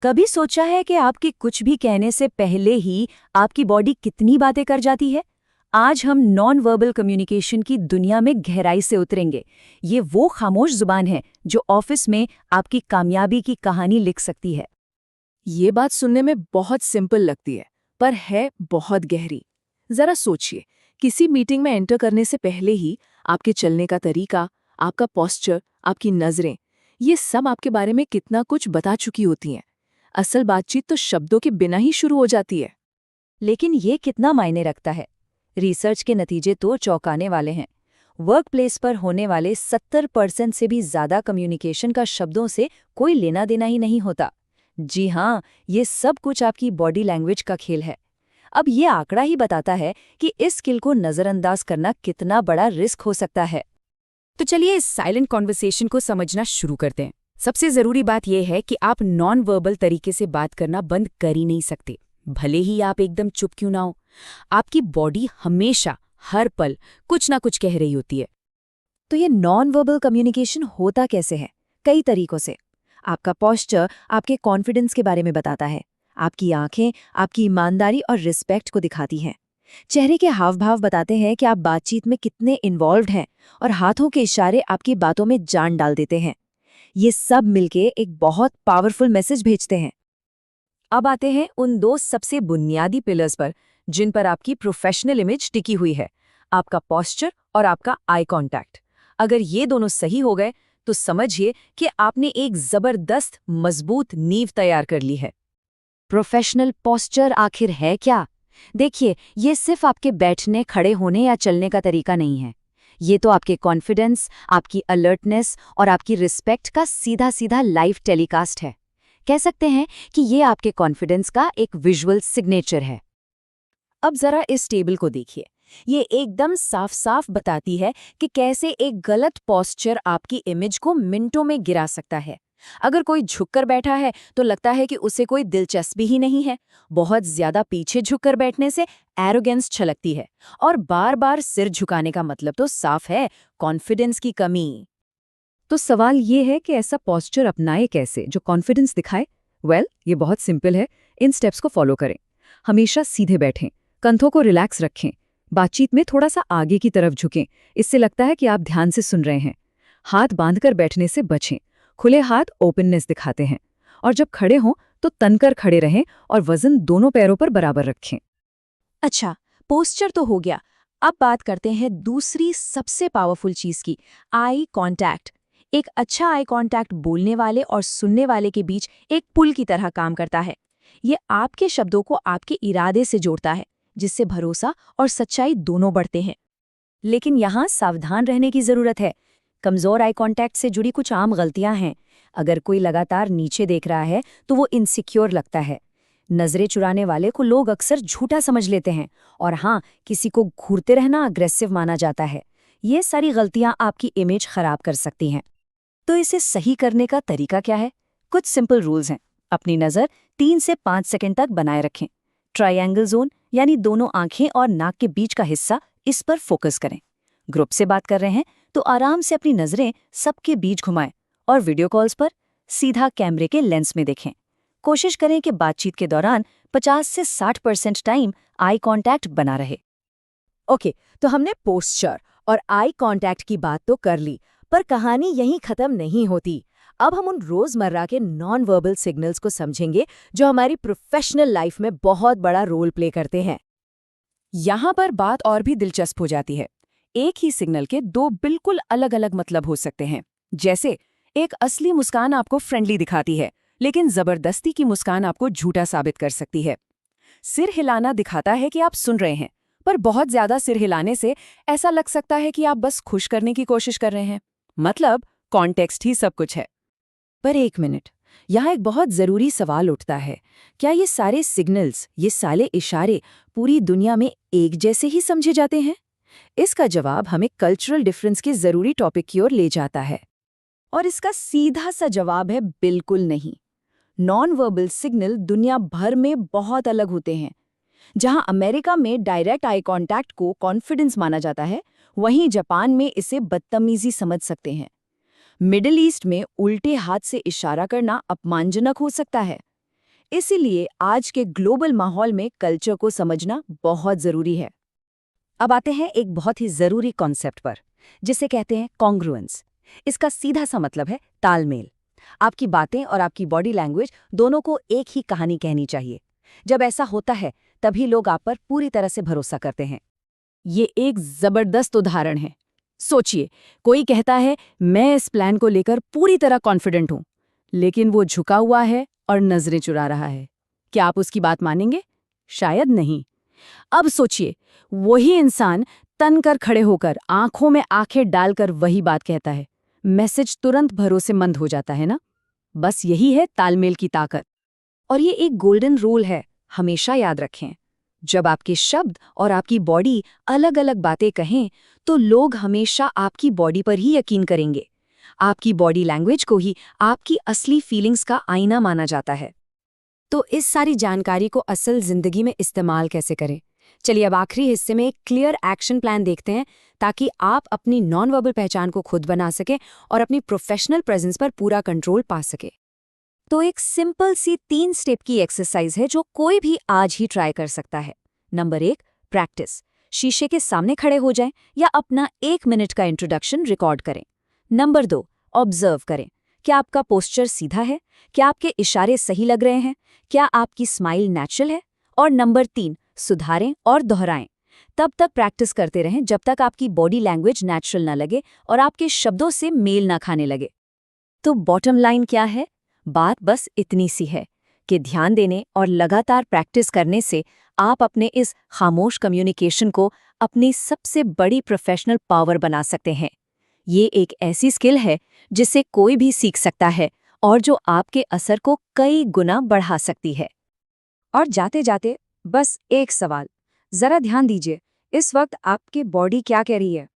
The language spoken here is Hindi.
कभी सोचा है कि आपके कुछ भी कहने से पहले ही आपकी बॉडी कितनी बातें कर जाती है? आज हम नॉन वर्बल कम्युनिकेशन की दुनिया में गहराई से उतरेंगे। ये वो खामोश जुबान है जो ऑफिस में आपकी कामयाबी की कहानी लिख सकती है। ये बात सुनने में बहुत सिंपल लगती है, पर है बहुत गहरी। जरा सोचिए, किसी मीटिंग में एंटर करने से पहले ही आपके चलने का तरीका, आपका पोस्चर, आपकी नजरें, ये सब आपके बारे में कितना कुछ बता चुकी होती हैं। असल बातचीत तो शब्दों के बिना ही शुरू हो जाती है। लेकिन ये कितना मायने रखता है? रिसर्च के नतीजे तो चौंकाने वाले हैं। वर्क प्लेस पर होने वाले 70% से भी ज्यादा कम्युनिकेशन का शब्दों से कोई लेना देना ही नहीं होता। जी हाँ, ये सब कुछ आपकी बॉडी लैंग्वेज का खेल है। अब ये आंकड़ा ही बताता है कि इस स्किल को नजरअंदाज करना कितना बड़ा रिस्क हो सकता है। तो चलिए इस साइलेंट कॉन्वर्सेशन को समझना शुरू करते हैं। सबसे जरूरी बात यह है कि आप नॉन वर्बल तरीके से बात करना बंद कर ही नहीं सकते, भले ही आप एकदम चुप क्यों ना हो। आपकी बॉडी हमेशा हर पल कुछ ना कुछ कह रही होती है। तो ये नॉन वर्बल कम्युनिकेशन होता कैसे है? कई तरीकों से। आपका पोस्चर आपके कॉन्फिडेंस के बारे में बताता है। आपकी आंखें आपकी ईमानदारी और रिस्पेक्ट को दिखाती हैं। चेहरे के हाव-भाव बताते हैं कि आप बातचीत में कितने इन्वॉल्व्ड हैं, और हाथों के इशारे आपकी बातों में जान डाल देते हैं। ये सब मिलके एक बहुत पावरफुल मैसेज भेजते हैं। अब आते हैं उन दो सबसे बुनियादी पिलर्स पर जिन पर आपकी प्रोफेशनल इमेज टिकी हुई है, आपका पोस्चर और आपका आई कांटेक्ट। अगर ये दोनों सही हो गए तो समझिए कि आपने एक जबरदस्त मजबूत नींव तैयार कर ली है। प्रोफेशनल पोस्चर आखिर है क्या? देखिए, ये सिर्फ आपके बैठने, खड़े होने या चलने का तरीका नहीं है। ये तो आपके कॉन्फिडेंस, आपकी अलर्टनेस और आपकी रिस्पेक्ट का सीधा सीधा लाइव टेलीकास्ट है। कह सकते हैं कि ये आपके कॉन्फिडेंस का एक विजुअल सिग्नेचर है। अब जरा इस टेबल को देखिए। ये एकदम साफ साफ बताती है कि कैसे एक गलत पोस्चर आपकी इमेज को मिनटों में गिरा सकता है। अगर कोई झुककर बैठा है तो लगता है कि उसे कोई दिलचस्पी ही नहीं है। बहुत ज्यादा पीछे झुककर बैठने से एरोगेंस छलकती है, और बार बार सिर झुकाने का मतलब तो साफ है, कॉन्फिडेंस की कमी। तो सवाल ये है कि ऐसा पोस्चर अपनाए कैसे जो कॉन्फिडेंस दिखाए? ये बहुत सिंपल है। इन स्टेप्स को फॉलो करें। हमेशा सीधे बैठें, कंधों को रिलैक्स रखें, बातचीत में थोड़ा सा आगे की तरफ झुकें, इससे लगता है कि आप ध्यान से सुन रहे हैं। हाथ बांधकर बैठने से बचें, खुले हाथ ओपननेस दिखाते हैं। और जब खड़े हों तो तनकर खड़े रहें और वजन दोनों पैरों पर बराबर रखें। अच्छा, पोस्चर तो हो गया। अब बात करते हैं दूसरी सबसे पावरफुल चीज की, आई कांटेक्ट। एक अच्छा आई कांटेक्ट बोलने वाले और सुनने वाले के बीच एक पुल की तरह काम करता है। ये आपके शब्दों को आपके इरादे से जोड़ता है, जिससे भरोसा और सच्चाई दोनों बढ़ते हैं। लेकिन यहाँ सावधान रहने की जरूरत है। कमजोर आई कांटेक्ट से जुड़ी कुछ आम गलतियां हैं। अगर कोई लगातार नीचे देख रहा है तो वो इनसिक्योर लगता है। नजरें चुराने वाले को लोग अक्सर झूठा समझ लेते हैं, और हाँ, किसी को घूरते रहना अग्रेसिव माना जाता है। ये सारी गलतियां आपकी इमेज खराब कर सकती हैं। तो इसे सही करने का तरीका क्या है? कुछ सिंपल रूल्स हैं। अपनी नज़र 3 से 5 सेकंड तक बनाए रखें। ट्रायंगल जोन यानी दोनों आंखें और नाक के बीच का हिस्सा, इस पर फोकस करें। ग्रुप से बात कर रहे हैं तो आराम से अपनी नजरें सबके बीच घुमाएं, और वीडियो कॉल्स पर सीधा कैमरे के लेंस में देखें। कोशिश करें कि बातचीत के दौरान 50 से 60% टाइम आई कांटेक्ट बना रहे। ओके, तो हमने पोस्चर और आई कांटेक्ट की बात तो कर ली, पर कहानी यहीं खत्म नहीं होती। अब हम उन रोजमर्रा के नॉन वर्बल सिग्नल्स को समझेंगे जो हमारी प्रोफेशनल लाइफ में बहुत बड़ा रोल प्ले करते हैं। यहाँ पर बात और भी दिलचस्प हो जाती है। एक ही सिग्नल के दो बिल्कुल अलग अलग मतलब हो सकते हैं। जैसे एक असली मुस्कान आपको फ्रेंडली दिखाती है, लेकिन जबरदस्ती की मुस्कान आपको झूठा साबित कर सकती है। सिर हिलाना दिखाता है कि आप सुन रहे हैं, पर बहुत ज्यादा सिर हिलाने से ऐसा लग सकता है कि आप बस खुश करने की कोशिश कर रहे हैं। मतलब कॉन्टेक्स्ट ही सब कुछ है। पर एक मिनट, यहाँ एक बहुत जरूरी सवाल उठता है। क्या ये सारे सिग्नल्स, ये सारे इशारे पूरी दुनिया में एक जैसे ही समझे जाते हैं? इसका जवाब हमें कल्चरल डिफरेंस के जरूरी टॉपिक की ओर ले जाता है। और इसका सीधा सा जवाब है बिल्कुल नहीं। नॉन वर्बल सिग्नल दुनिया भर में बहुत अलग होते हैं। जहां अमेरिका में डायरेक्ट आई कांटेक्ट को कॉन्फिडेंस माना जाता है, वहीं जापान में इसे बदतमीजी समझ सकते हैं। मिडिल ईस्ट में उल्टे हाथ से इशारा करना अपमानजनक हो सकता है। इसीलिए आज के ग्लोबल माहौल में कल्चर को समझना बहुत जरूरी है। अब आते हैं एक बहुत ही जरूरी कॉन्सेप्ट पर, जिसे कहते हैं कॉन्ग्रुएंस। इसका सीधा सा मतलब है तालमेल। आपकी बातें और आपकी बॉडी लैंग्वेज दोनों को एक ही कहानी कहनी चाहिए। जब ऐसा होता है तभी लोग आप पर पूरी तरह से भरोसा करते हैं। ये एक जबरदस्त उदाहरण है। सोचिए, कोई कहता है मैं इस प्लान को लेकर पूरी तरह कॉन्फिडेंट हूं, लेकिन वो झुका हुआ है और नजरें चुरा रहा है। क्या आप उसकी बात मानेंगे? शायद नहीं। अब सोचिए, वही इंसान तन कर खड़े होकर आंखों में आंखें डालकर वही बात कहता है। मैसेज तुरंत भरोसेमंद हो जाता है ना? बस यही है तालमेल की ताकत। और ये एक गोल्डन रूल है, हमेशा याद रखें। जब आपके शब्द और आपकी बॉडी अलग अलग बातें कहें तो लोग हमेशा आपकी बॉडी पर ही यकीन करेंगे। आपकी बॉडी लैंग्वेज को ही आपकी असली फीलिंग्स का आईना माना जाता है। तो इस सारी जानकारी को असल जिंदगी में इस्तेमाल कैसे करें? चलिए अब आखिरी हिस्से में एक क्लियर एक्शन प्लान देखते हैं, ताकि आप अपनी नॉन वर्बल पहचान को खुद बना सकें और अपनी प्रोफेशनल प्रेजेंस पर पूरा कंट्रोल पा सके। तो एक सिंपल सी 3 स्टेप की एक्सरसाइज है जो कोई भी आज ही ट्राई कर सकता है। Number 1, practice. शीशे के सामने खड़े हो जाएं या अपना 1 मिनट का इंट्रोडक्शन रिकॉर्ड करें। नंबर 2, ऑब्जर्व करें। क्या आपका पोस्चर सीधा है? क्या आपके इशारे सही लग रहे हैं? क्या आपकी स्माइल नेचुरल है? और नंबर 3, सुधारें और दोहराएं। तब तक प्रैक्टिस करते रहें जब तक आपकी बॉडी लैंग्वेज नेचुरल न लगे और आपके शब्दों से मेल ना खाने लगे। तो बॉटम लाइन क्या है? बात बस इतनी सी है कि ध्यान देने और लगातार प्रैक्टिस करने से आप अपने इस खामोश कम्युनिकेशन को अपनी सबसे बड़ी प्रोफेशनल पावर बना सकते हैं। ये एक ऐसी स्किल है जिसे कोई भी सीख सकता है और जो आपके असर को कई गुना बढ़ा सकती है। और जाते जाते बस एक सवाल, जरा ध्यान दीजिए, इस वक्त आपकी बॉडी क्या कह रही है?